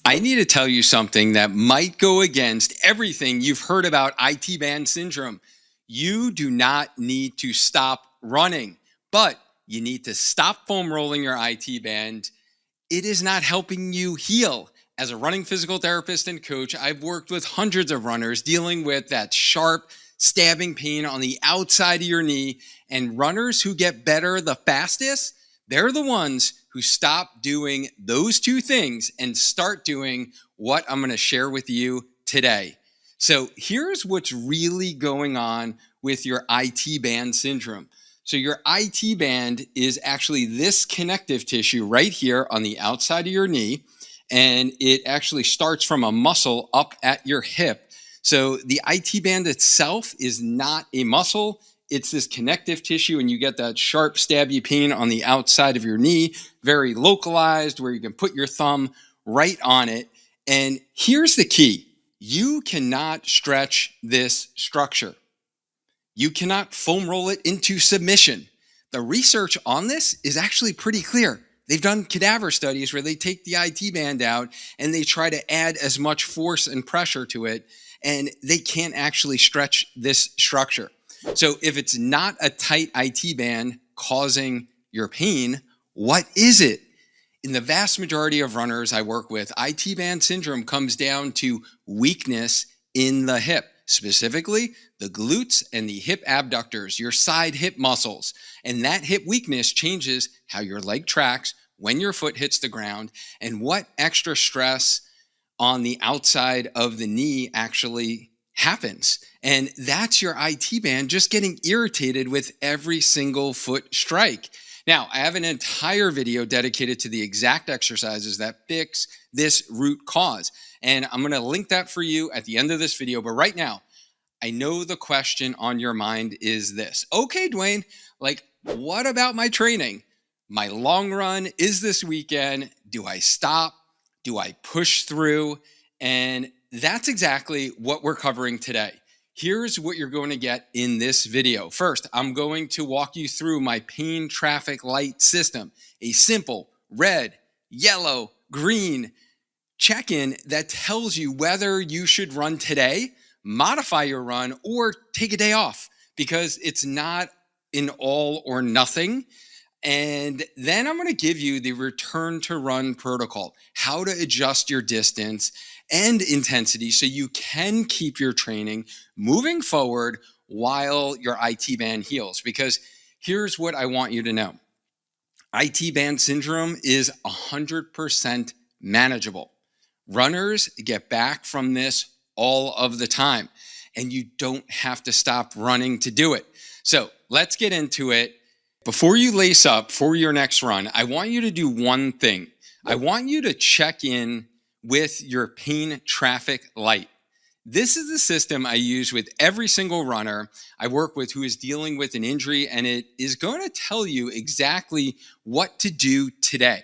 I need to tell you something that might go against everything you've heard about IT band syndrome. You do not need to stop running, but you need to stop foam rolling your IT band. It is not helping you heal. As a running physical therapist and coach, I've worked with hundreds of runners dealing with that sharp, stabbing pain on the outside of your knee. And runners who get better the fastest, they're the ones who stop doing those two things and start doing what I'm going to share with you today. So here's what's really going on with your IT band syndrome. So your IT band is actually this connective tissue right here on the outside of your knee, and it actually starts from a muscle up at your hip. So the IT band itself is not a muscle. It's this connective tissue, and you get that sharp, stabby pain on the outside of your knee, very localized, where you can put your thumb right on it. And here's the key. You cannot stretch this structure. You cannot foam roll it into submission. The research on this is actually pretty clear. They've done cadaver studies where they take the IT band out and they try to add as much force and pressure to it, and they can't actually stretch this structure. So if it's not a tight IT band causing your pain, what is it? In the vast majority of runners I work with, IT band syndrome comes down to weakness in the hip, specifically the glutes and the hip abductors, your side hip muscles. And that hip weakness changes how your leg tracks when your foot hits the ground and what extra stress on the outside of the knee actually happens. And that's your IT band just getting irritated with every single foot strike. Now, I have an entire video dedicated to the exact exercises that fix this root cause. And I'm going to link that for you at the end of this video. But right now, I know the question on your mind is this. Okay, Dwayne, what about my training? My long run is this weekend. Do I stop? Do I push through? And that's exactly what we're covering today. Here's what you're going to get in this video. First, I'm going to walk you through my pain traffic light system, a simple red, yellow, green check-in that tells you whether you should run today, modify your run, or take a day off, because it's not an all or nothing. And then I'm going to give you the return to run protocol, how to adjust your distance and intensity so you can keep your training moving forward while your IT band heals. Because here's what I want you to know. IT band syndrome is 100% manageable. Runners get back from this all of the time, and you don't have to stop running to do it. So let's get into it. Before you lace up for your next run, I want you to do one thing. I want you to check in with your pain traffic light. This is the system I use with every single runner I work with who is dealing with an injury, and it is going to tell you exactly what to do today.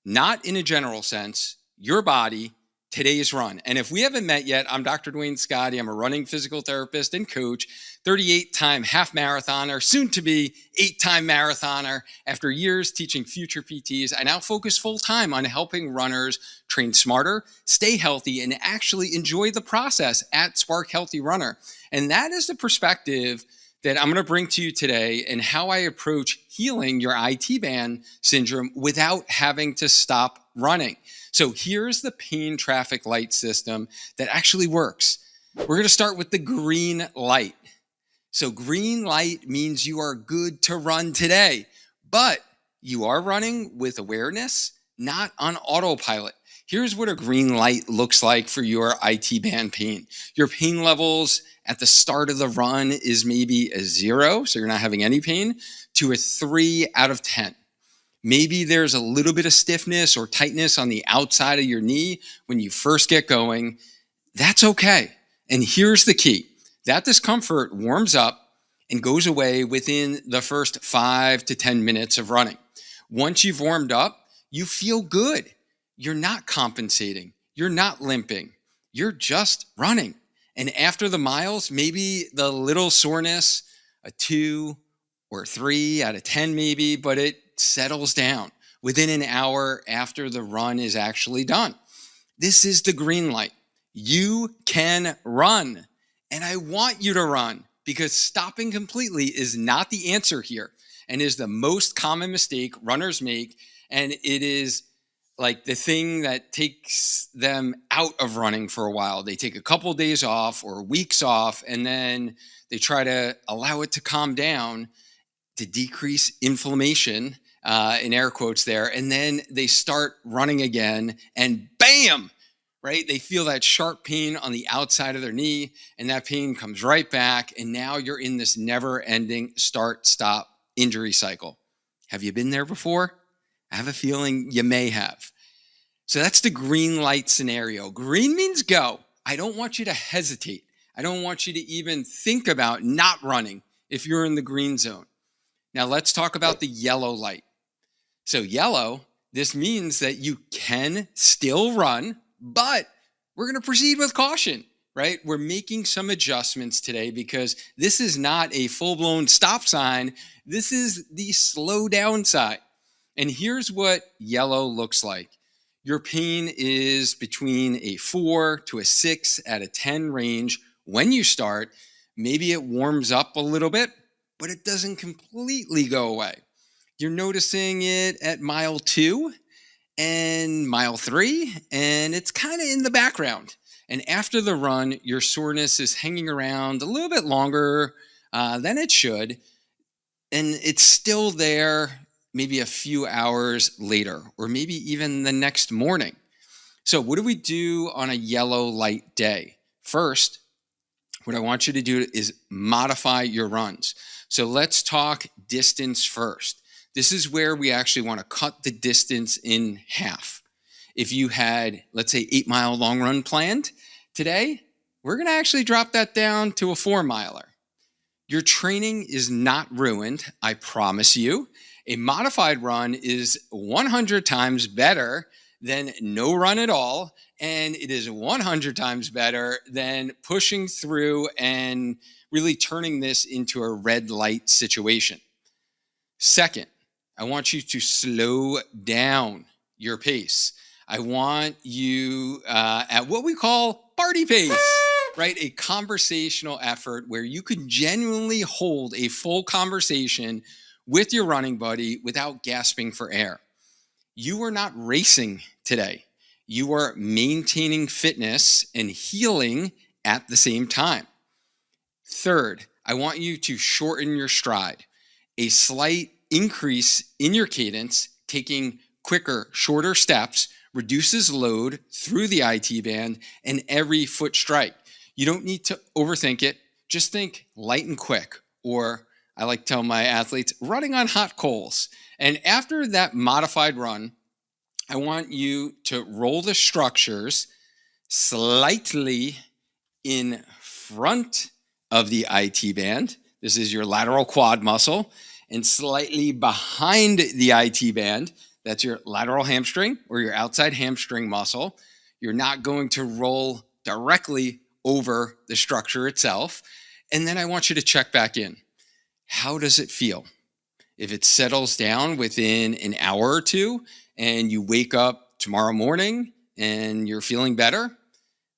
Not in a general sense, your body, today's run. And if we haven't met yet, I'm Dr. Dwayne Scotty. I'm a running physical therapist and coach, 38-time half marathoner, soon to be 8-time marathoner. After years teaching future PTs, I now focus full time on helping runners train smarter, stay healthy, and actually enjoy the process at Spark Healthy Runner. And that is the perspective that I'm going to bring to you today and how I approach healing your IT band syndrome without having to stop running. So here's the pain traffic light system that actually works. We're going to start with the green light. So green light means you are good to run today, but you are running with awareness, not on autopilot. Here's what a green light looks like for your IT band pain. Your pain levels at the start of the run is maybe a 0, so you're not having any pain, to a 3 out of 10. Maybe there's a little bit of stiffness or tightness on the outside of your knee when you first get going. That's okay. And here's the key. That discomfort warms up and goes away within the first 5 to 10 minutes of running. Once you've warmed up, you feel good. You're not compensating. You're not limping. You're just running. And after the miles, maybe the little soreness, a 2 or 3 out of 10 maybe, but it settles down within an hour after the run is actually done. This is the green light. You can run. And I want you to run because stopping completely is not the answer here and is the most common mistake runners make. And it is like the thing that takes them out of running for a while. They take a couple of days off or weeks off, and then they try to allow it to calm down to decrease inflammation, in air quotes there. And then they start running again, and bam, right? They feel that sharp pain on the outside of their knee, and that pain comes right back. And now you're in this never ending start, stop injury cycle. Have you been there before? I have a feeling you may have. So that's the green light scenario. Green means go. I don't want you to hesitate. I don't want you to even think about not running if you're in the green zone. Now let's talk about the yellow light. So yellow, this means that you can still run, but we're going to proceed with caution, right? We're making some adjustments today because this is not a full-blown stop sign. This is the slow down sign. And here's what yellow looks like. Your pain is between a 4 to a 6 out of 10 range when you start. Maybe it warms up a little bit, but it doesn't completely go away. You're noticing it at mile 2 and mile 3, and it's kind of in the background. And after the run, your soreness is hanging around a little bit longer than it should, and it's still there maybe a few hours later, or maybe even the next morning. So what do we do on a yellow light day? First, what I want you to do is modify your runs. So let's talk distance first. This is where we actually want to cut the distance in half. If you had, let's say, 8-mile long run planned today, we're going to actually drop that down to a 4-miler. Your training is not ruined, I promise you. A modified run is 100 times better than no run at all, and it is 100 times better than pushing through and really turning this into a red light situation. Second, I want you to slow down your pace. I want you at what we call party pace, right? A conversational effort where you can genuinely hold a full conversation with your running buddy without gasping for air. You are not racing today. You are maintaining fitness and healing at the same time. Third, I want you to shorten your stride. A slight increase in your cadence, taking quicker, shorter steps, reduces load through the IT band and every foot strike. You don't need to overthink it. Just think light and quick, or I like to tell my athletes, running on hot coals. And after that modified run, I want you to roll the structures slightly in front of the IT band. This is your lateral quad muscle. And slightly behind the IT band, that's your lateral hamstring or your outside hamstring muscle. You're not going to roll directly over the structure itself. And then I want you to check back in. How does it feel? If it settles down within an hour or two and you wake up tomorrow morning and you're feeling better,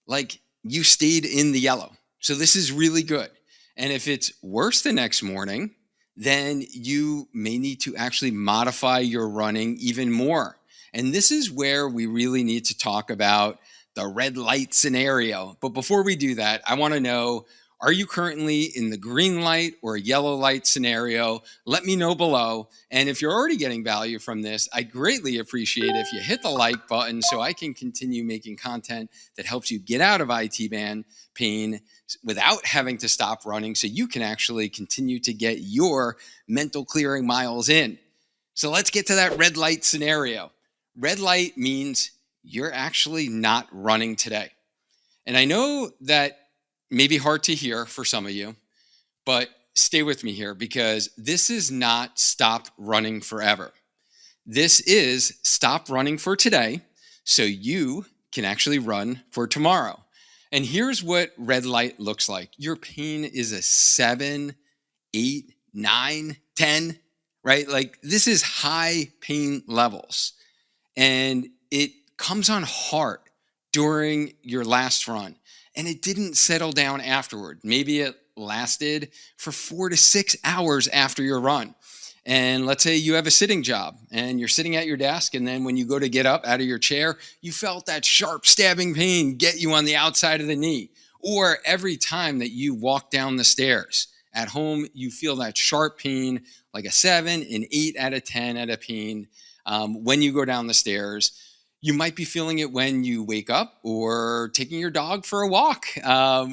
like you stayed in the yellow. So this is really good. And if it's worse the next morning, then you may need to actually modify your running even more. And this is where we really need to talk about the red light scenario. But before we do that, I want to know, are you currently in the green light or yellow light scenario? Let me know below. And if you're already getting value from this, I greatly appreciate if you hit the like button so I can continue making content that helps you get out of IT band pain without having to stop running, so you can actually continue to get your mental clearing miles in. So let's get to that red light scenario. Red light means you're actually not running today. And I know that may be hard to hear for some of you, but stay with me here because this is not stop running forever. This is stop running for today so you can actually run for tomorrow. And here's what red light looks like. Your pain is a 7, 8, 9, 10, right? Like this is high pain levels. And it comes on hard. during your last run and it didn't settle down afterward. Maybe it lasted for 4 to 6 hours after your run. And let's say you have a sitting job and you're sitting at your desk. And then when you go to get up out of your chair, you felt that sharp stabbing pain get you on the outside of the knee. Or every time that you walk down the stairs at home, you feel that sharp pain, like a 7, an 8 out of 10 out of pain when you go down the stairs. You might be feeling it when you wake up or taking your dog for a walk.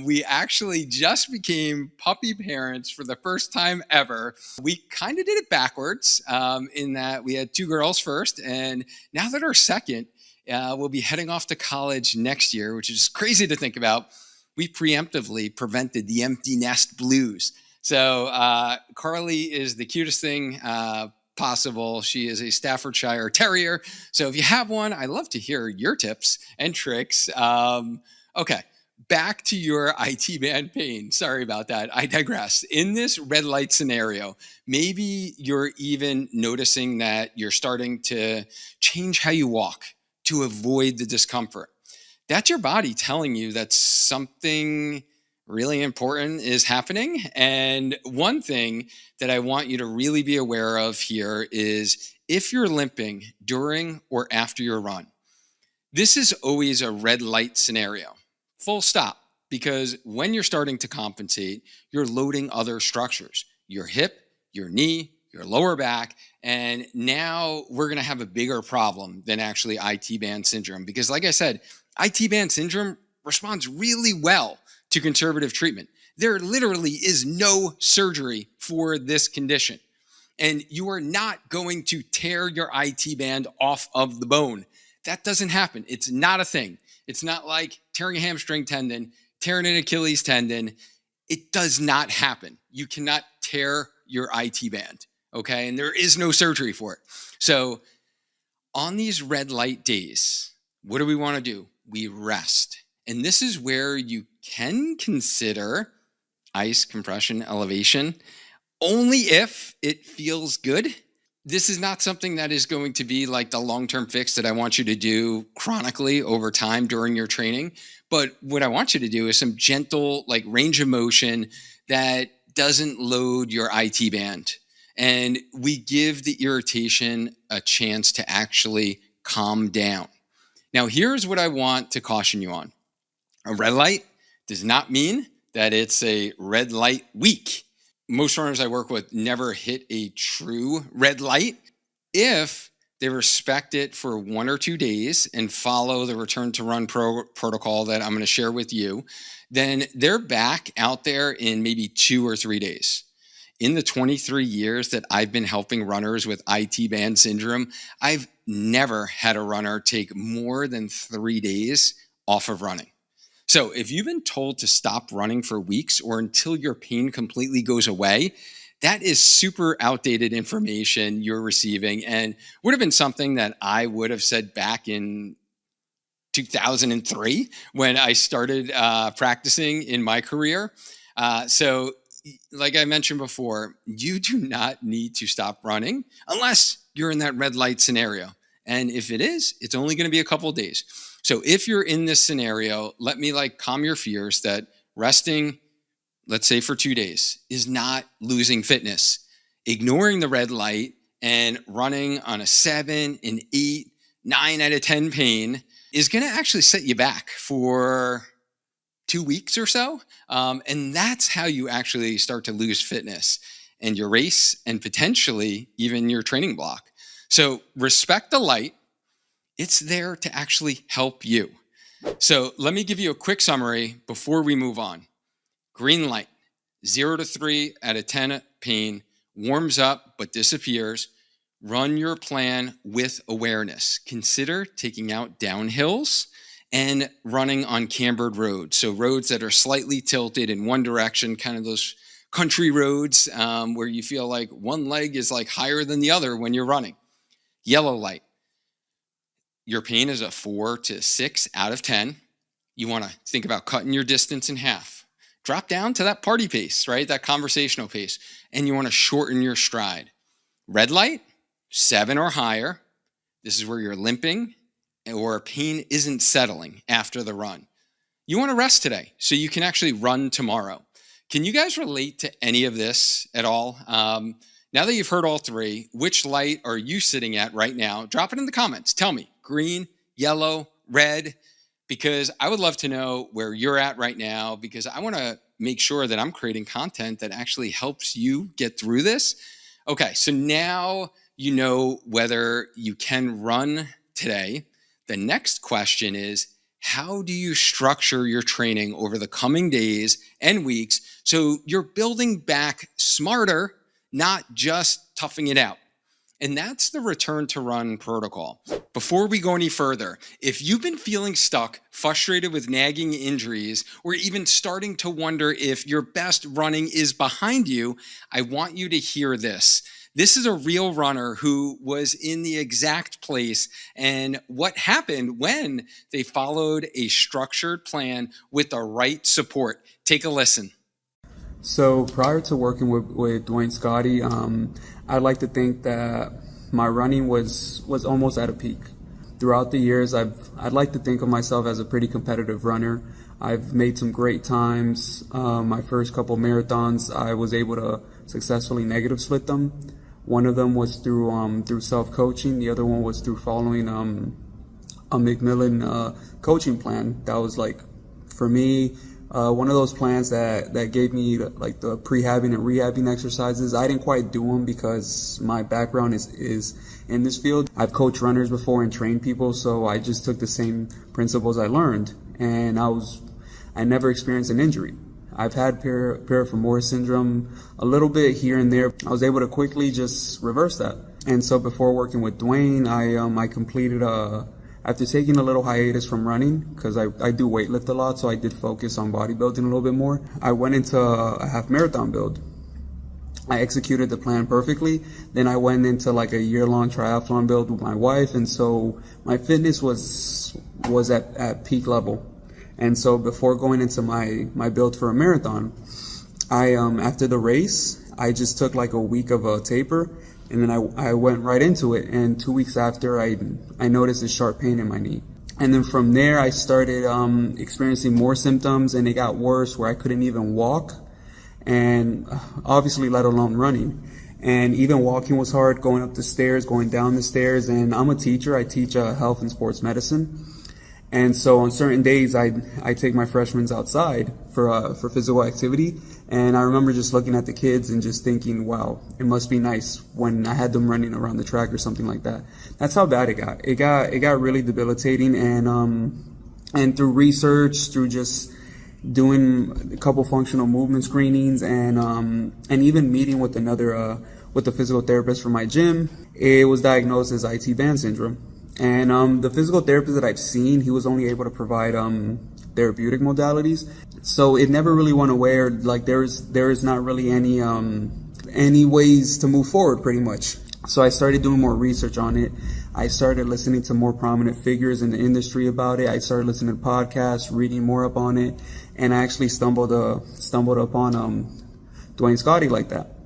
We actually just became puppy parents for the first time ever. We kind of did it backwards in that we had 2 girls first. And now that our second will be heading off to college next year, which is crazy to think about, we preemptively prevented the empty nest blues. So Carly is the cutest thing possible. She is a Staffordshire Terrier. So if you have one, I'd love to hear your tips and tricks. Okay, back to your IT band pain. Sorry about that. I digress. In this red light scenario, maybe you're even noticing that you're starting to change how you walk to avoid the discomfort. That's your body telling you that something really important is happening. And one thing that I want you to really be aware of here is if you're limping during or after your run, this is always a red light scenario, full stop, because when you're starting to compensate, you're loading other structures, your hip, your knee, your lower back, and now we're going to have a bigger problem than actually IT band syndrome. Because like I said, IT band syndrome responds really well to conservative treatment. There literally is no surgery for this condition. And you are not going to tear your IT band off of the bone. That doesn't happen. It's not a thing. It's not like tearing a hamstring tendon, tearing an Achilles tendon. It does not happen. You cannot tear your IT band, okay? And there is no surgery for it. So on these red light days, what do we want to do? We rest. And this is where you can consider ice compression elevation only if it feels good. This is not something that is going to be like the long-term fix that I want you to do chronically over time during your training. But what I want you to do is some gentle like range of motion that doesn't load your IT band. And we give the irritation a chance to actually calm down. Now, here's what I want to caution you on. A red light does not mean that it's a red light week. Most runners I work with never hit a true red light. If they respect it for 1 or 2 days and follow the return to run protocol that I'm going to share with you, then they're back out there in maybe 2 or 3 days. In the 23 years that I've been helping runners with IT band syndrome, I've never had a runner take more than 3 days off of running. So if you've been told to stop running for weeks or until your pain completely goes away, that is super outdated information you're receiving and would have been something that I would have said back in 2003 when I started practicing in my career. So like I mentioned before, you do not need to stop running unless you're in that red light scenario. And if it is, it's only going to be a couple of days. So if you're in this scenario, let me like calm your fears that resting, let's say for 2 days, is not losing fitness. Ignoring the red light and running on a 7, an 8, 9 out of 10 pain is going to actually set you back for 2 weeks or so. And that's how you actually start to lose fitness and your race and potentially even your training block. So respect the light. It's there to actually help you. So let me give you a quick summary before we move on. Green light, 0 to 3 out of 10 pain, warms up but disappears. Run your plan with awareness. Consider taking out downhills and running on cambered roads. So roads that are slightly tilted in one direction, kind of those country roads where you feel like one leg is like higher than the other when you're running. Yellow light. Your pain is a 4 to 6 out of 10. You want to think about cutting your distance in half. Drop down to that party pace, right? That conversational pace. And you want to shorten your stride. Red light, 7 or higher. This is where you're limping or pain isn't settling after the run. You want to rest today so you can actually run tomorrow. Can you guys relate to any of this at all? Now that you've heard all three, which light are you sitting at right now? Drop it in the comments. Tell me, green, yellow, red, because I would love to know where you're at right now, because I want to make sure that I'm creating content that actually helps you get through this. Okay, so now you know whether you can run today. The next question is, how do you structure your training over the coming days and weeks so you're building back smarter, not just toughing it out? And that's the return to run protocol. Before we go any further, if you've been feeling stuck, frustrated with nagging injuries, or even starting to wonder if your best running is behind you, I want you to hear this. This is a real runner who was in the exact place and what happened when they followed a structured plan with the right support. Take a listen. So prior to working with Dwayne Scotty, I'd like to think that my running was almost at a peak. Throughout the years, I'd like to think of myself as a pretty competitive runner. I've made some great times. My first couple marathons, I was able to successfully negative split them. One of them was through self-coaching. The other one was through following a McMillan coaching plan. That was like, for me, one of those plans that gave me like the prehabbing and rehabbing exercises. I didn't quite do them because my background is in this field. I've coached runners before and trained people, so I just took the same principles I learned, and I never experienced an injury. I've had peripheral syndrome a little bit here and there. I was able to quickly just reverse that. And so before working with Dwayne, I completed after taking a little hiatus from running, because I do weightlift a lot, so I did focus on bodybuilding a little bit more. I went into a half marathon build. I executed the plan perfectly. Then I went into like a year-long triathlon build with my wife, and so my fitness was at peak level. And so before going into my build for a marathon, I after the race, I just took like a week of a taper, and then I went right into it. And 2 weeks after, I noticed a sharp pain in my knee. And then from there, I started experiencing more symptoms, and it got worse where I couldn't even walk, and obviously let alone running. And even walking was hard, going up the stairs, going down the stairs. And I'm a teacher. I teach health and sports medicine. And so on certain days, I take my freshmen outside for physical activity. And I remember just looking at the kids and just thinking, wow, it must be nice when I had them running around the track or something like that. That's how bad it got. It got really debilitating. And through research, through just doing a couple functional movement screenings, and even meeting with with the physical therapist for my gym, it was diagnosed as IT band syndrome. And the physical therapist that I've seen, he was only able to provide therapeutic modalities. So it never really went away, or like there is not really any ways to move forward, pretty much. So I started doing more research on it. I started listening to more prominent figures in the industry about it. I started listening to podcasts, reading more up on it, and I actually stumbled upon Dwayne Scotty like that.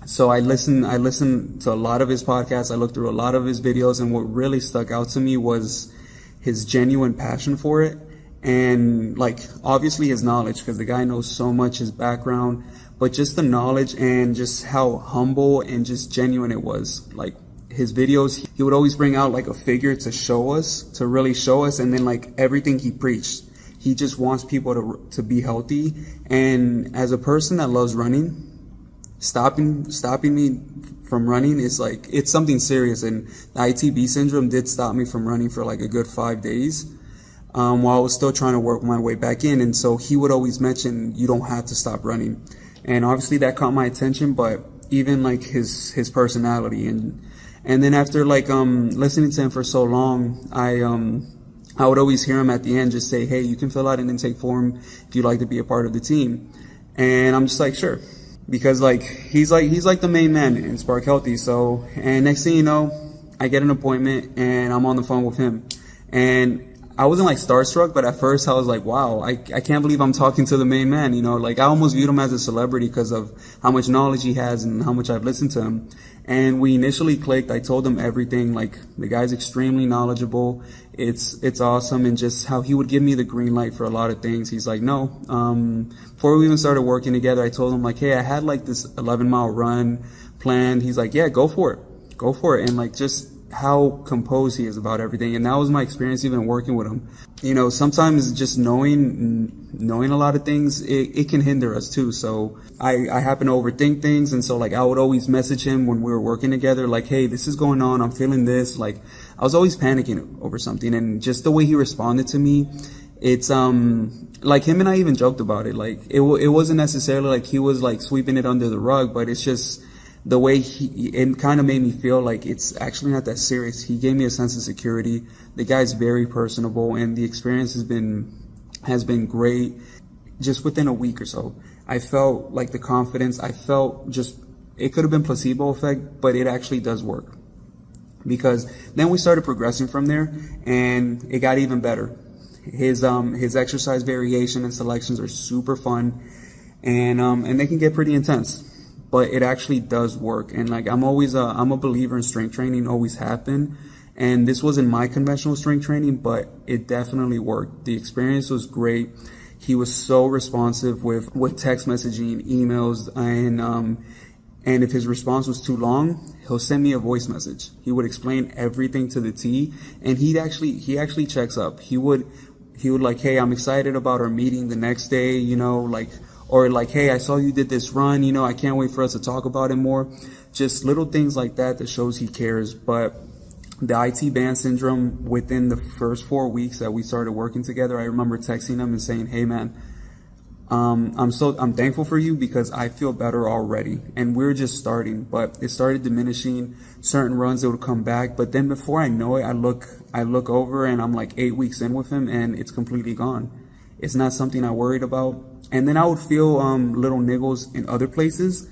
So I listened to a lot of his podcasts. I looked through a lot of his videos, and what really stuck out to me was his genuine passion for it, and like obviously his knowledge, because the guy knows so much, his background, but just the knowledge and just how humble and just genuine it was. Like his videos, he would always bring out like a figure to really show us, and then like everything he preached, he just wants people to be healthy. And as a person that loves running, stopping me from running is like, it's something serious. And the ITB syndrome did stop me from running for like a good 5 days, while I was still trying to work my way back in. And so he would always mention, you don't have to stop running. And obviously that caught my attention, but even like his personality, and then after like listening to him for so long, I would always hear him at the end just say, hey, you can fill out an intake form if you'd like to be a part of the team. And I'm just like, sure. Because like he's like the main man in Spark Healthy. So, and next thing you know, I get an appointment and I'm on the phone with him, and I wasn't like starstruck, but at first I was like, wow, I can't believe I'm talking to the main man, you know, like I almost viewed him as a celebrity because of how much knowledge he has and how much I've listened to him. And we initially clicked. I told him everything, like the guy's extremely knowledgeable. It's awesome. And just how he would give me the green light for a lot of things. He's like, no, before we even started working together, I told him like, hey, I had like this 11-mile run planned. He's like, yeah, go for it. Go for it. And like, just how composed he is about everything. And that was my experience even working with him. You know, sometimes just knowing a lot of things, it can hinder us too. So I happen to overthink things. And so like I would always message him when we were working together, like, hey, this is going on. I'm feeling this. Like I was always panicking over something. And just the way he responded to me, it's like him and I even joked about it. Like it wasn't necessarily like he was like sweeping it under the rug, but it's just the way it kind of made me feel like it's actually not that serious. He gave me a sense of security. The guy's very personable, and the experience has been great. Just within a week or so, I felt like the confidence. I felt just, it could have been placebo effect, but it actually does work. Because then we started progressing from there, and it got even better. His exercise variation and selections are super fun, and they can get pretty intense. But it actually does work. And like I'm a believer in strength training, always have been. And this wasn't my conventional strength training, but it definitely worked. The experience was great. He was so responsive with text messaging, emails, and if his response was too long, he'll send me a voice message. He would explain everything to the T, and he actually checks up. He would like, hey, I'm excited about our meeting the next day, you know, like, or like, hey, I saw you did this run, you know, I can't wait for us to talk about it more. Just little things like that shows he cares. But the IT band syndrome, within the first 4 weeks that we started working together, I remember texting him and saying, hey man, I'm thankful for you because I feel better already. And we're just starting, but it started diminishing. Certain runs that would come back, but then before I know it, I look over and I'm like 8 weeks in with him and it's completely gone. It's not something I worried about. And then I would feel little niggles in other places,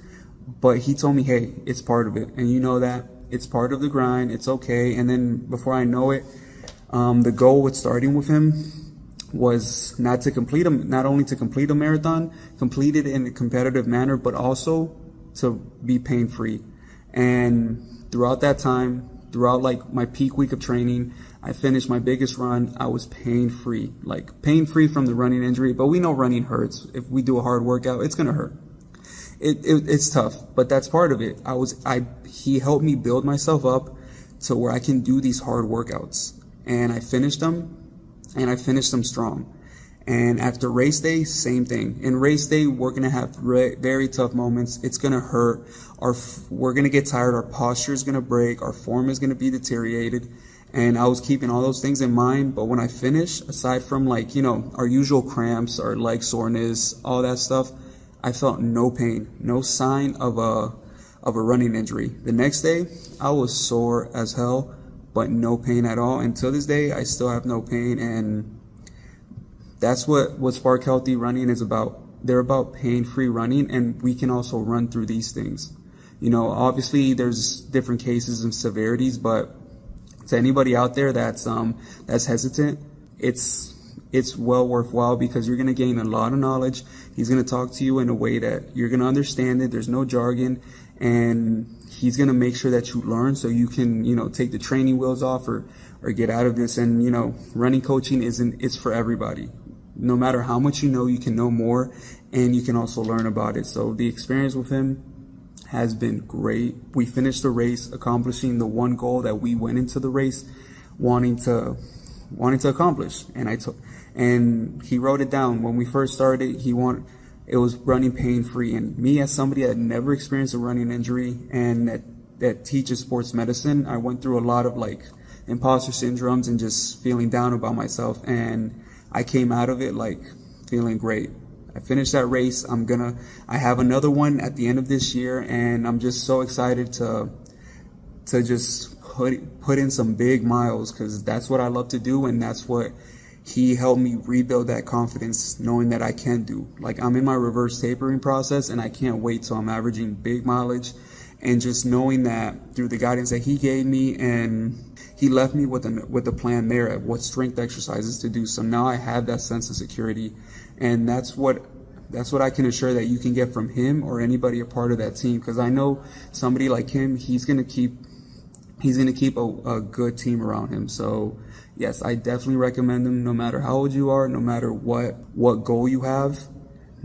but he told me, hey, it's part of it. And you know that. It's part of the grind. It's okay. And then before I know it, the goal with starting with him was not only to complete a marathon, complete it in a competitive manner, but also to be pain-free. And throughout that time, throughout like my peak week of training, I finished my biggest run. I was pain-free, like pain-free from the running injury. But we know running hurts. If we do a hard workout, it's gonna hurt. It's tough, but that's part of it. He helped me build myself up to where I can do these hard workouts, and I finished them, and I finished them strong. And after race day, same thing. In race day, we're gonna have very tough moments. It's gonna hurt. We're gonna get tired. Our posture is gonna break. Our form is gonna be deteriorated. And I was keeping all those things in mind. But when I finished, aside from like, you know, our usual cramps, our leg soreness, all that stuff, I felt no pain, no sign of a running injury. The next day, I was sore as hell, but no pain at all. Until this day, I still have no pain. And that's what Spark Healthy Running is about. They're about pain-free running, and we can also run through these things. You know, obviously there's different cases and severities, but to anybody out there that's hesitant, it's well worthwhile because you're gonna gain a lot of knowledge. He's gonna talk to you in a way that you're gonna understand it. There's no jargon, and he's gonna make sure that you learn so you can, you know, take the training wheels off or get out of this. And you know, running coaching it's for everybody. No matter how much you know, you can know more, and you can also learn about it. So the experience with him has been great. We finished the race accomplishing the one goal that we went into the race wanting to accomplish. And he wrote it down when we first started. It was running pain-free. And me, as somebody that had never experienced a running injury and that teaches sports medicine, I went through a lot of like imposter syndromes and just feeling down about myself. And I came out of it like feeling great. I finished that race. I have another one at the end of this year, and I'm just so excited to just put in some big miles, because that's what I love to do, and that's what he helped me rebuild that confidence, knowing that I can do. Like, I'm in my reverse tapering process, and I can't wait till I'm averaging big mileage, and just knowing that through the guidance that he gave me, and he left me with a plan there at what strength exercises to do. So now I have that sense of security, and that's what I can assure that you can get from him or anybody a part of that team. Because I know somebody like him, he's gonna keep a good team around him. So yes, I definitely recommend him. No matter how old you are, no matter what goal you have,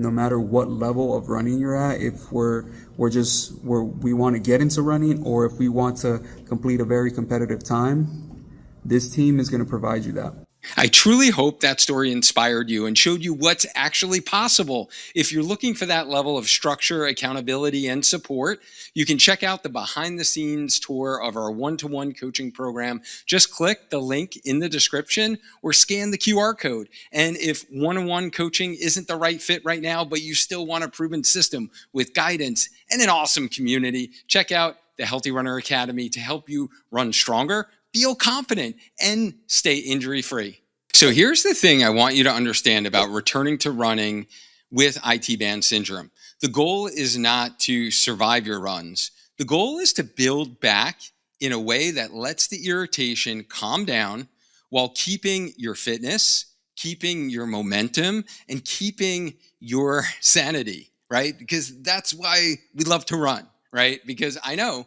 no matter what level of running you're at, if we want to get into running, or if we want to complete a very competitive time, this team is going to provide you that. I truly hope that story inspired you and showed you what's actually possible. If you're looking for that level of structure, accountability, and support, you can check out the behind-the-scenes tour of our one-to-one coaching program. Just click the link in the description or scan the QR code. And if one-on-one coaching isn't the right fit right now, but you still want a proven system with guidance and an awesome community, check out the Healthy Runner Academy to help you run stronger, feel confident, and stay injury-free. So here's the thing I want you to understand about returning to running with IT band syndrome. The goal is not to survive your runs. The goal is to build back in a way that lets the irritation calm down while keeping your fitness, keeping your momentum, and keeping your sanity, right? Because that's why we love to run, right? Because I know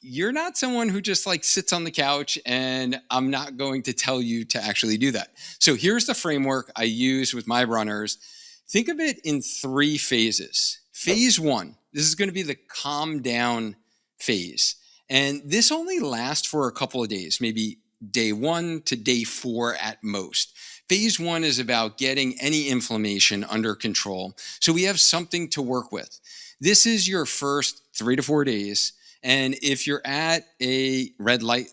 you're not someone who just like sits on the couch, and I'm not going to tell you to actually do that. So here's the framework I use with my runners. Think of it in 3 phases. Phase 1, this is going to be the calm down phase. And this only lasts for a couple of days, maybe day 1 to day 4 at most. Phase 1 is about getting any inflammation under control, so we have something to work with. This is your first 3 to 4 days. And if you're at a red light,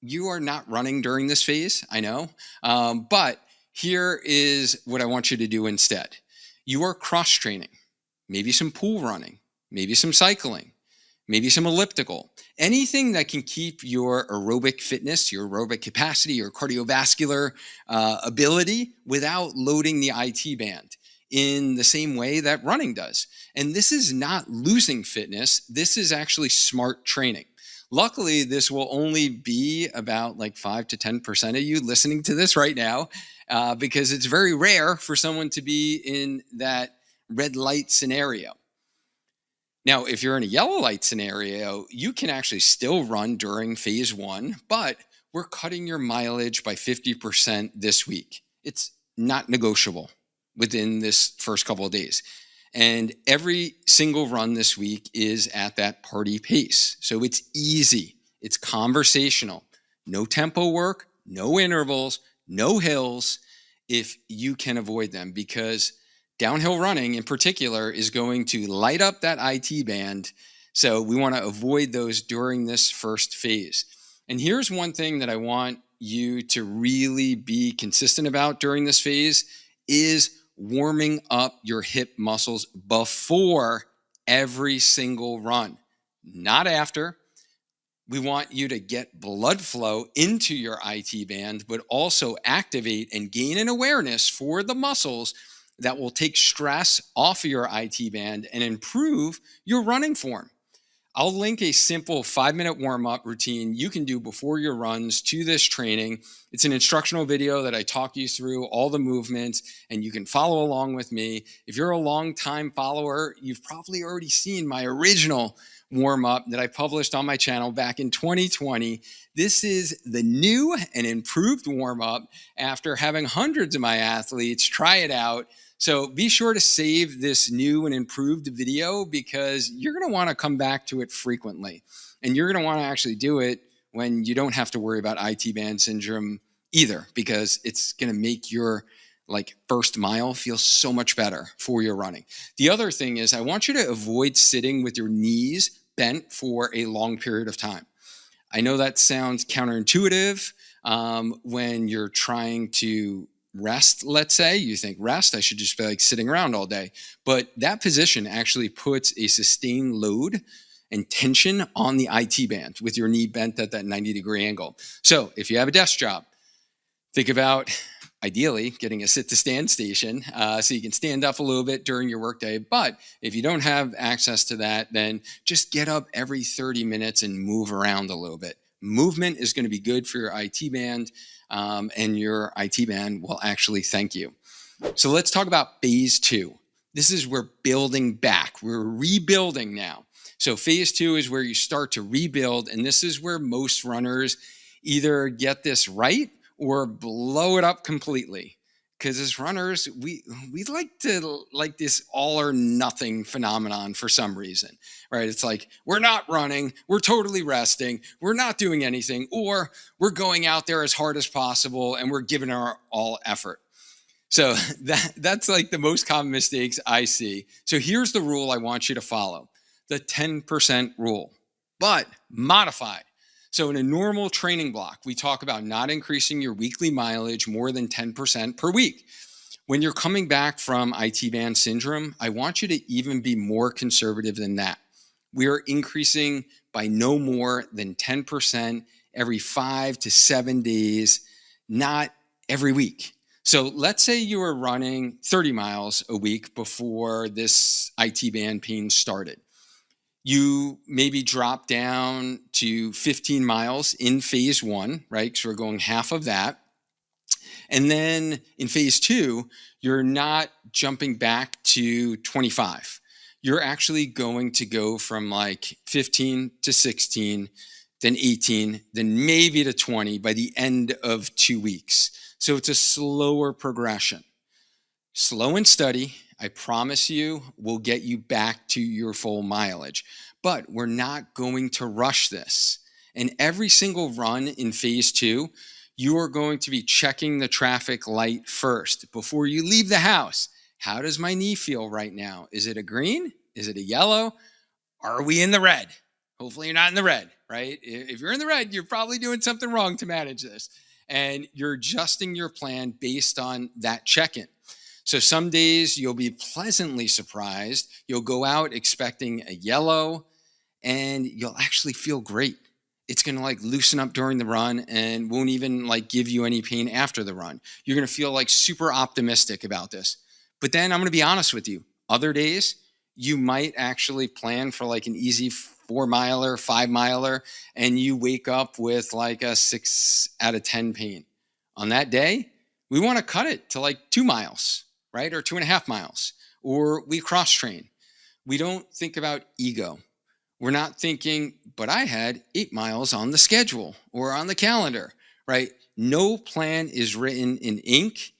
you are not running during this phase, I know. But here is what I want you to do instead. You are cross-training, maybe some pool running, maybe some cycling, maybe some elliptical, anything that can keep your aerobic fitness, your aerobic capacity, your cardiovascular ability without loading the IT band in the same way that running does. And this is not losing fitness. This is actually smart training. Luckily, this will only be about like 5 to 10% of you listening to this right now, because it's very rare for someone to be in that red light scenario. Now, if you're in a yellow light scenario, you can actually still run during phase 1, but we're cutting your mileage by 50% this week. It's not negotiable within this first couple of days. And every single run this week is at that party pace. So it's easy. It's conversational. No tempo work, no intervals, no hills if you can avoid them, because downhill running in particular is going to light up that IT band. So we want to avoid those during this first phase. And here's one thing that I want you to really be consistent about during this phase is warming up your hip muscles before every single run, not after. We want you to get blood flow into your IT band, but also activate and gain an awareness for the muscles that will take stress off of your IT band and improve your running form. I'll link a simple 5-minute warm-up routine you can do before your runs to this training. It's an instructional video that I talk you through all the movements, and you can follow along with me. If you're a long-time follower, you've probably already seen my original warm-up that I published on my channel back in 2020. This is the new and improved warm-up after having hundreds of my athletes try it out. So be sure to save this new and improved video, because you're going to want to come back to it frequently. And you're going to want to actually do it when you don't have to worry about IT band syndrome either, because it's going to make your first mile feel so much better for your running. The other thing is I want you to avoid sitting with your knees bent for a long period of time. I know that sounds counterintuitive when you're trying to rest, let's say. You think rest, I should just be sitting around all day. But that position actually puts a sustained load and tension on the IT band with your knee bent at that 90-degree angle. So if you have a desk job, think about ideally getting a sit-to-stand station so you can stand up a little bit during your workday. But if you don't have access to that, then just get up every 30 minutes and move around a little bit. movement is going to be good for your IT band, and your IT band will actually thank you. So let's talk about phase 2. This is where building back. We're rebuilding now. So phase 2 is where you start to rebuild, and this is where most runners either get this right or blow it up completely. Because as runners, we like to like this all or nothing phenomenon for some reason, right? It's like we're not running, we're totally resting, we're not doing anything, or we're going out there as hard as possible and we're giving our all effort. So that's like the most common mistakes I see. So here's the rule I want you to follow, the 10% rule, but modified. So in a normal training block, we talk about not increasing your weekly mileage more than 10% per week. When you're coming back from IT band syndrome, I want you to even be more conservative than that. We are increasing by no more than 10% every 5 to 7 days, not every week. So let's say you were running 30 miles a week before this IT band pain started. You maybe drop down to 15 miles in phase 1, right? Because we're going half of that. And then in phase 2, you're not jumping back to 25. You're actually going to go from like 15 to 16, then 18, then maybe to 20 by the end of 2 weeks. So it's a slower progression. Slow and steady, I promise you, will get you back to your full mileage. But we're not going to rush this. And every single run in phase 2, you are going to be checking the traffic light first before you leave the house. How does my knee feel right now? Is it a green? Is it a yellow? Are we in the red? Hopefully you're not in the red, right? If you're in the red, you're probably doing something wrong to manage this. And you're adjusting your plan based on that check-in. So some days you'll be pleasantly surprised. You'll go out expecting a yellow and you'll actually feel great. It's going to like loosen up during the run and won't even like give you any pain after the run. You're going to feel like super optimistic about this. But then I'm going to be honest with you. Other days you might actually plan for like an easy 4-miler, 5-miler, and you wake up with like a 6 out of 10 pain. On that day, we want to cut it to like 2 miles, right? Or 2.5 miles, or we cross train. We don't think about ego. We're not thinking, but I had 8 miles on the schedule or on the calendar, right? No plan is written in ink.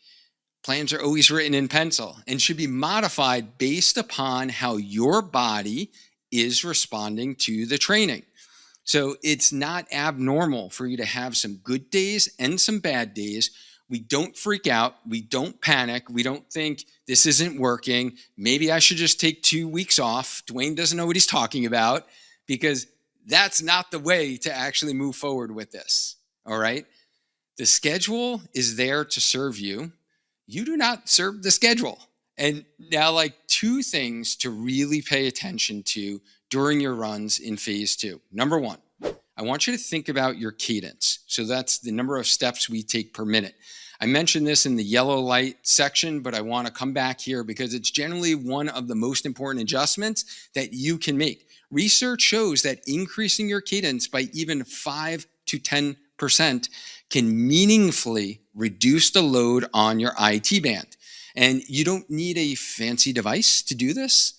Plans are always written in pencil and should be modified based upon how your body is responding to the training. So it's not abnormal for you to have some good days and some bad days. We don't freak out. We don't panic. We don't think this isn't working. Maybe I should just take 2 weeks off. Dwayne doesn't know what he's talking about, because that's not the way to actually move forward with this. All right. The schedule is there to serve you. You do not serve the schedule. And now, like, 2 things to really pay attention to during your runs in phase 2. Number 1, I want you to think about your cadence. So that's the number of steps we take per minute. I mentioned this in the yellow light section, but I want to come back here because it's generally one of the most important adjustments that you can make. Research shows that increasing your cadence by even 5 to 10% can meaningfully reduce the load on your IT band. And you don't need a fancy device to do this.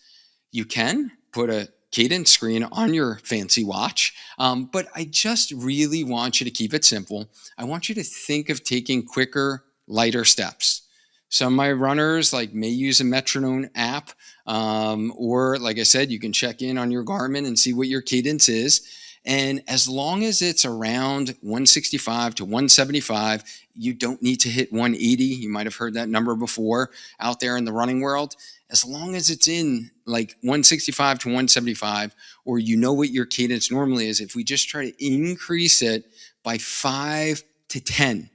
You can put a cadence screen on your fancy watch, but I just really want you to keep it simple. I want you to think of taking quicker, lighter steps. Some of my runners may use a metronome app, or like I said, you can check in on your Garmin and see what your cadence is. And as long as it's around 165 to 175, you don't need to hit 180. You might have heard that number before out there in the running world. As long as it's in 165 to 175, or you know what your cadence normally is, if we just try to increase it by 5 to 10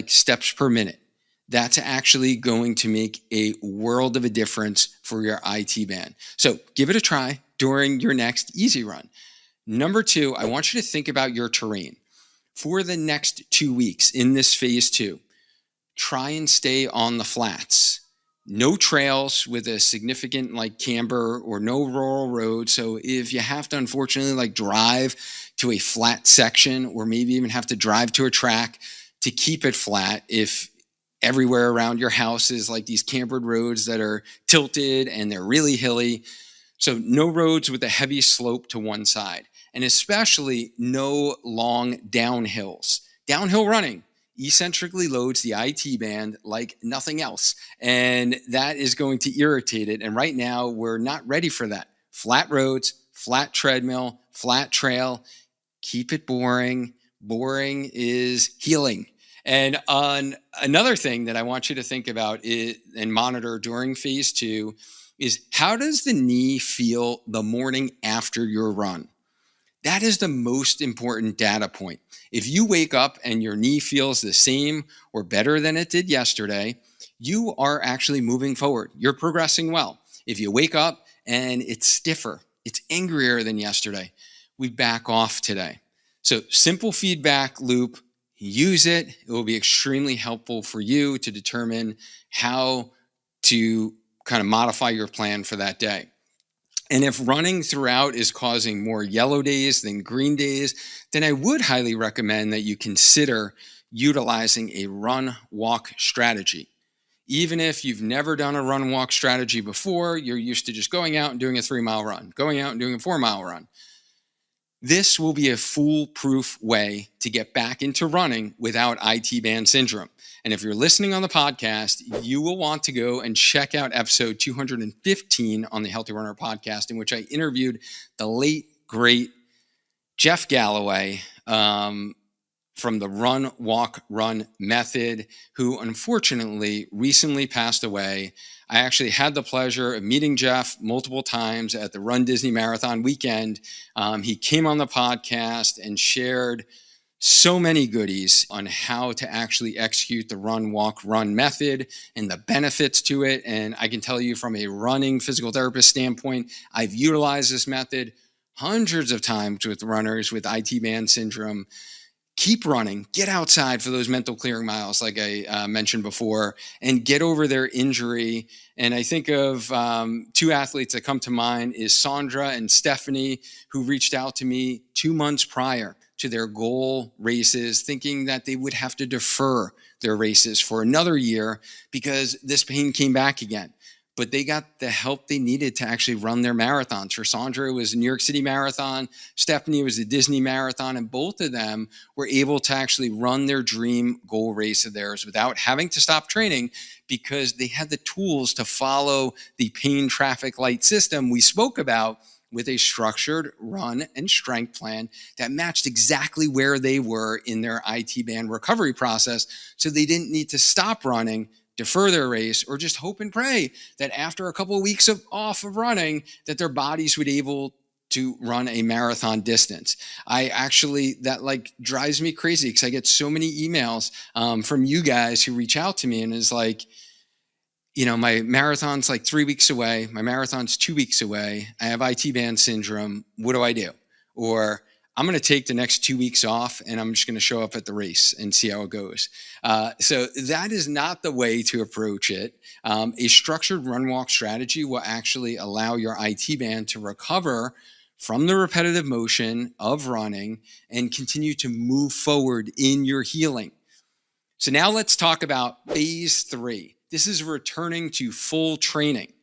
steps per minute, that's actually going to make a world of a difference for your IT band. So give it a try during your next easy run. Number 2, I want you to think about your terrain. For the next 2 weeks in this phase 2, try and stay on the flats. No trails with a significant camber, or no rural road. So if you have to unfortunately drive to a flat section, or maybe even have to drive to a track to keep it flat if everywhere around your house is like these cambered roads that are tilted and they're really hilly. So no roads with a heavy slope to one side, and especially no long downhills. Downhill running eccentrically loads the IT band like nothing else, and that is going to irritate it. And right now we're not ready for that. Flat roads, flat treadmill, flat trail, keep it boring. Boring is healing. And on another thing that I want you to think about and monitor during phase 2 is, how does the knee feel the morning after your run? That is the most important data point. If you wake up and your knee feels the same or better than it did yesterday, you are actually moving forward. You're progressing well. If you wake up and it's stiffer, it's angrier than yesterday, we back off today. So simple feedback loop, use it. It will be extremely helpful for you to determine how to kind of modify your plan for that day. And if running throughout is causing more yellow days than green days, then I would highly recommend that you consider utilizing a run-walk strategy. Even if you've never done a run-walk strategy before, you're used to just going out and doing a 3-mile run, going out and doing a 4-mile run. This will be a foolproof way to get back into running without IT band syndrome. And if you're listening on the podcast, you will want to go and check out episode 215 on the Healthy Runner podcast, in which I interviewed the late, great Jeff Galloway from the Run, Walk, Run method, who unfortunately recently passed away. I actually had the pleasure of meeting Jeff multiple times at the Run Disney Marathon weekend. He came on the podcast and shared so many goodies on how to actually execute the Run, Walk, Run method and the benefits to it. And I can tell you, from a running physical therapist standpoint, I've utilized this method hundreds of times with runners with IT band syndrome. Keep running, get outside for those mental clearing miles, like I mentioned before, and get over their injury. And I think of 2 athletes that come to mind is Sandra and Stephanie, who reached out to me 2 months prior to their goal races, thinking that they would have to defer their races for another year because this pain came back again. But they got the help they needed to actually run their marathons. For Sandra, it was a New York City Marathon. Stephanie was the Disney Marathon. And both of them were able to actually run their dream goal race of theirs without having to stop training, because they had the tools to follow the pain traffic light system we spoke about, with a structured run and strength plan that matched exactly where they were in their IT band recovery process. So they didn't need to stop running, defer their race, or just hope and pray that after a couple of weeks off of running, that their bodies would be able to run a marathon distance. That like drives me crazy, because I get so many emails from you guys who reach out to me and is like, you know, my marathon's like 3 weeks away. My marathon's 2 weeks away. I have IT band syndrome. What do I do? Or I'm going to take the next 2 weeks off and I'm just going to show up at the race and see how it goes. So that is not the way to approach it. A structured run walk strategy will actually allow your IT band to recover from the repetitive motion of running and continue to move forward in your healing. So now let's talk about phase 3. This is returning to full training.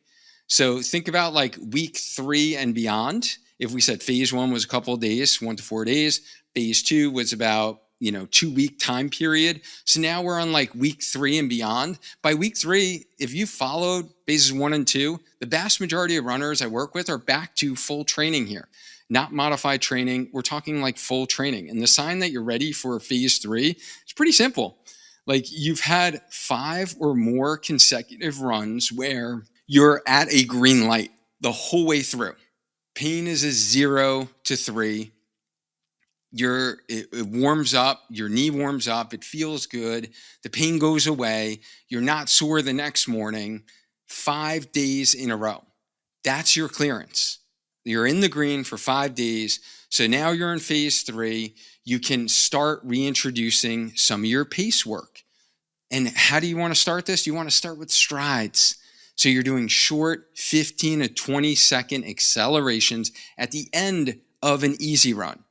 So think about like week 3 and beyond. If we said phase 1 was a couple of days, 1 to 4 days, phase 2 was about 2-week time period. So now we're on like week 3 and beyond. By week 3, if you followed phases 1 and 2, the vast majority of runners I work with are back to full training here. Not modified training. We're talking like full training. And the sign that you're ready for phase 3 is pretty simple. Like, you've had 5 or more consecutive runs where you're at a green light the whole way through. Pain is a 0 to 3. It warms up, your knee warms up, it feels good, the pain goes away, you're not sore the next morning, 5 days in a row. That's your clearance. You're in the green for 5 days. So now you're in phase 3. You can start reintroducing some of your pace work. And how do you want to start this? You want to start with strides. So you're doing short 15 to 20 second accelerations at the end of an easy run.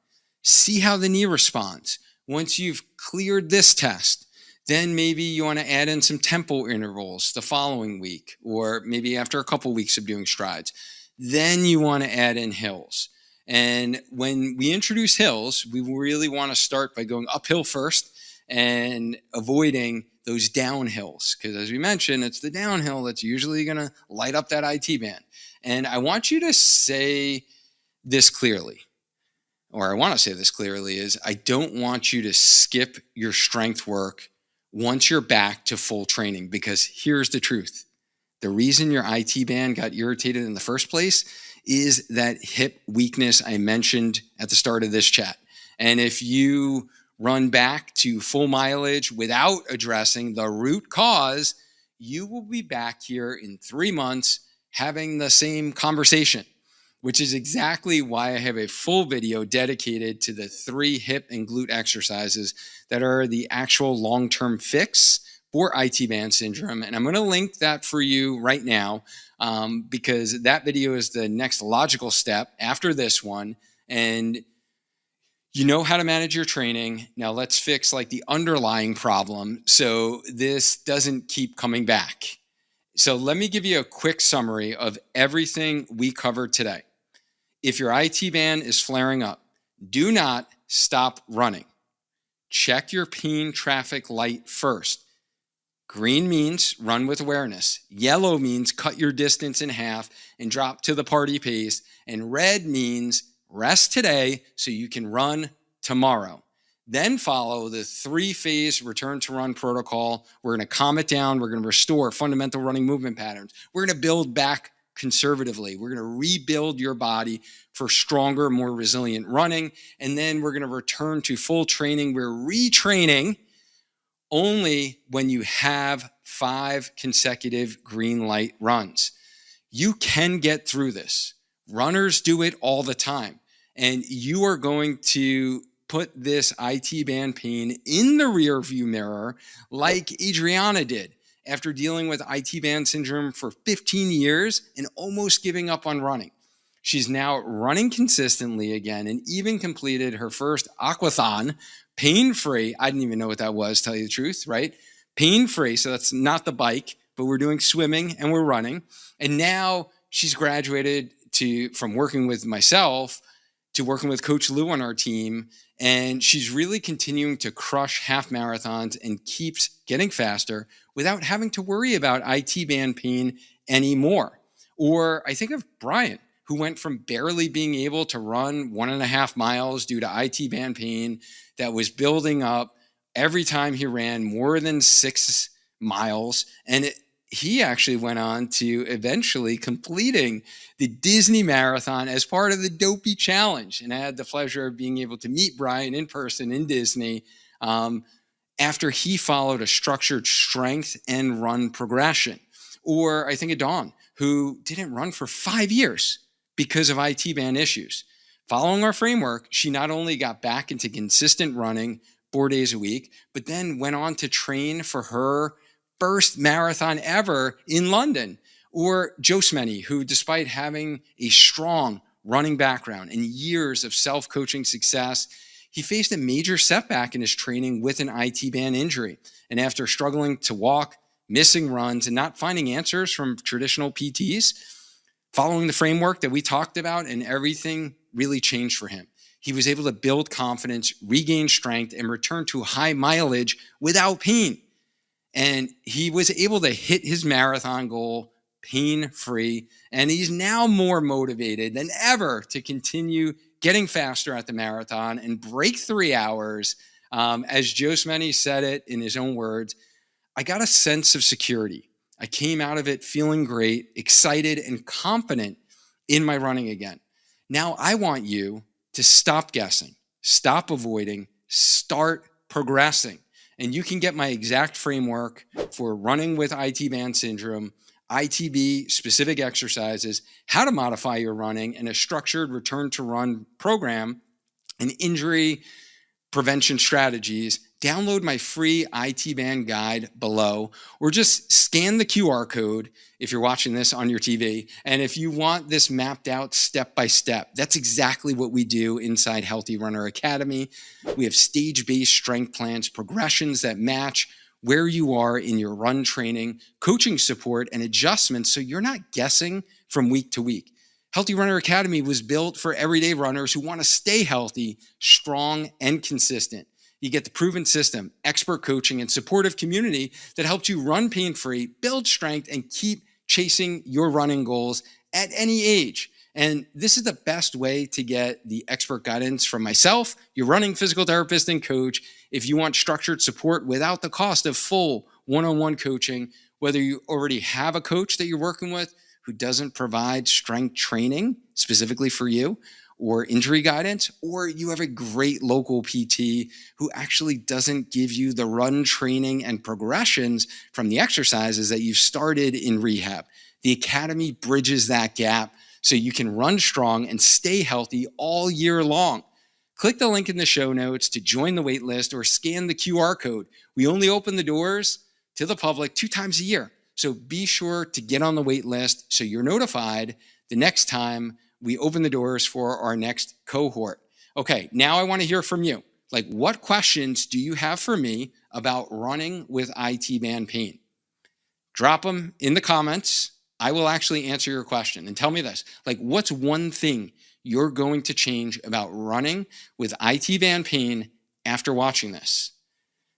See how the knee responds. Once you've cleared this test, then maybe you want to add in some tempo intervals the following week, or maybe after a couple weeks of doing strides. Then you want to add in hills. And when we introduce hills, we really want to start by going uphill first and avoiding those downhills. Because as we mentioned, it's the downhill that's usually going to light up that IT band. And I want you to say this clearly, or I want to say this clearly, is I don't want you to skip your strength work once you're back to full training, because here's the truth. The reason your IT band got irritated in the first place is that hip weakness I mentioned at the start of this chat. And if you run back to full mileage without addressing the root cause, you will be back here in 3 months having the same conversation, which is exactly why I have a full video dedicated to the 3 hip and glute exercises that are the actual long-term fix for IT band syndrome. And I'm going to link that for you right now because that video is the next logical step after this one. And you know how to manage your training. Now let's fix like the underlying problem so this doesn't keep coming back. So let me give you a quick summary of everything we covered today. If your IT band is flaring up, do not stop running. Check your pain traffic light first. Green means run with awareness. Yellow means cut your distance in half and drop to the party pace. And red means rest today so you can run tomorrow. Then follow the 3-phase return to run protocol. We're going to calm it down. We're going to restore fundamental running movement patterns. We're going to build back conservatively. We're going to rebuild your body for stronger, more resilient running. And then we're going to return to full training. We're retraining only when you have 5 consecutive green light runs. You can get through this. Runners do it all the time. And you are going to put this IT band pain in the rear view mirror like Adriana did after dealing with IT band syndrome for 15 years and almost giving up on running. She's now running consistently again and even completed her first aquathon pain-free. I didn't even know what that was, tell you the truth, right? Pain-free, so that's not the bike, but we're doing swimming and we're running. And now she's graduated from working with myself to working with Coach Lou on our team. And she's really continuing to crush half marathons and keeps getting faster without having to worry about IT band pain anymore. Or I think of Brian, who went from barely being able to run 1.5 miles due to IT band pain that was building up every time he ran more than 6 miles. And he actually went on to eventually completing the Disney Marathon as part of the Dopey Challenge. And I had the pleasure of being able to meet Brian in person in Disney after he followed a structured strength and run progression. Or I think of Dawn, who didn't run for 5 years because of IT band issues. Following our framework, she not only got back into consistent running 4 days a week, but then went on to train for her first marathon ever in London. Or Joe Smenny, who despite having a strong running background and years of self-coaching success, he faced a major setback in his training with an IT band injury. And after struggling to walk, missing runs, and not finding answers from traditional PTs, following the framework that we talked about, and everything really changed for him. He was able to build confidence, regain strength, and return to high mileage without pain. And he was able to hit his marathon goal pain-free. And he's now more motivated than ever to continue getting faster at the marathon and break 3 hours. As Joe Smenny said it in his own words, I got a sense of security. I came out of it feeling great, excited, and confident in my running again. Now I want you to stop guessing, stop avoiding, start progressing. And you can get my exact framework for running with IT band syndrome, ITB specific exercises, how to modify your running, and a structured return to run program and injury prevention strategies download my free IT band guide below, or just scan the QR code if you're watching this on your TV. And if you want this mapped out step by step, that's exactly what we do inside Healthy Runner Academy. We have stage-based strength plans, progressions that match where you are in your run training, coaching support, and adjustments so you're not guessing from week to week. Healthy Runner Academy was built for everyday runners who want to stay healthy, strong, and consistent. You get the proven system, expert coaching, and supportive community that helps you run pain-free, build strength, and keep chasing your running goals at any age. And this is the best way to get the expert guidance from myself, your running physical therapist and coach, if you want structured support without the cost of full one-on-one coaching, whether you already have a coach that you're working with who doesn't provide strength training specifically for you or injury guidance, or you have a great local PT who actually doesn't give you the run training and progressions from the exercises that you've started in rehab. The Academy bridges that gap so you can run strong and stay healthy all year long. Click the link in the show notes to join the wait list or scan the QR code. We only open the doors to the public 2 times a year. So be sure to get on the wait list so you're notified the next time we open the doors for our next cohort. Okay, now I want to hear from you. Like, what questions do you have for me about running with IT band pain? Drop them in the comments. I will actually answer your question. And tell me this, like, what's one thing you're going to change about running with IT band pain after watching this?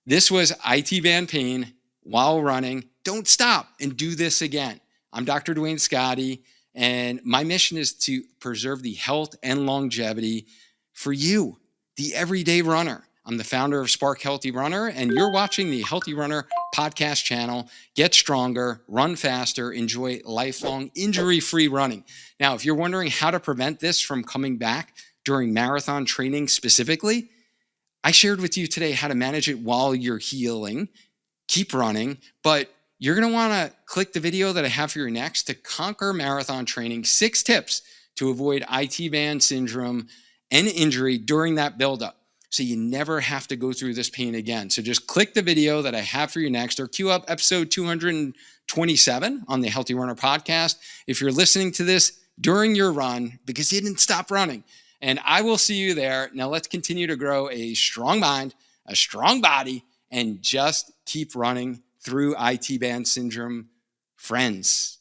This was IT band pain while running. Don't stop and do this again. I'm Dr. Dwayne Scotti, and my mission is to preserve the health and longevity for you, the everyday runner. I'm the founder of Spark Healthy Runner, and you're watching the Healthy Runner podcast channel. Get stronger, run faster, enjoy lifelong injury-free running. Now, if you're wondering how to prevent this from coming back during marathon training specifically, I shared with you today how to manage it while you're healing. Keep running, but you're going to want to click the video that I have for you next to conquer marathon training, 6 tips to avoid IT band syndrome and injury during that buildup, so you never have to go through this pain again. So just click the video that I have for you next, or queue up episode 227 on the Healthy Runner podcast if you're listening to this during your run because you didn't stop running. And I will see you there. Now let's continue to grow a strong mind, a strong body, and just keep running through IT band syndrome. Friends.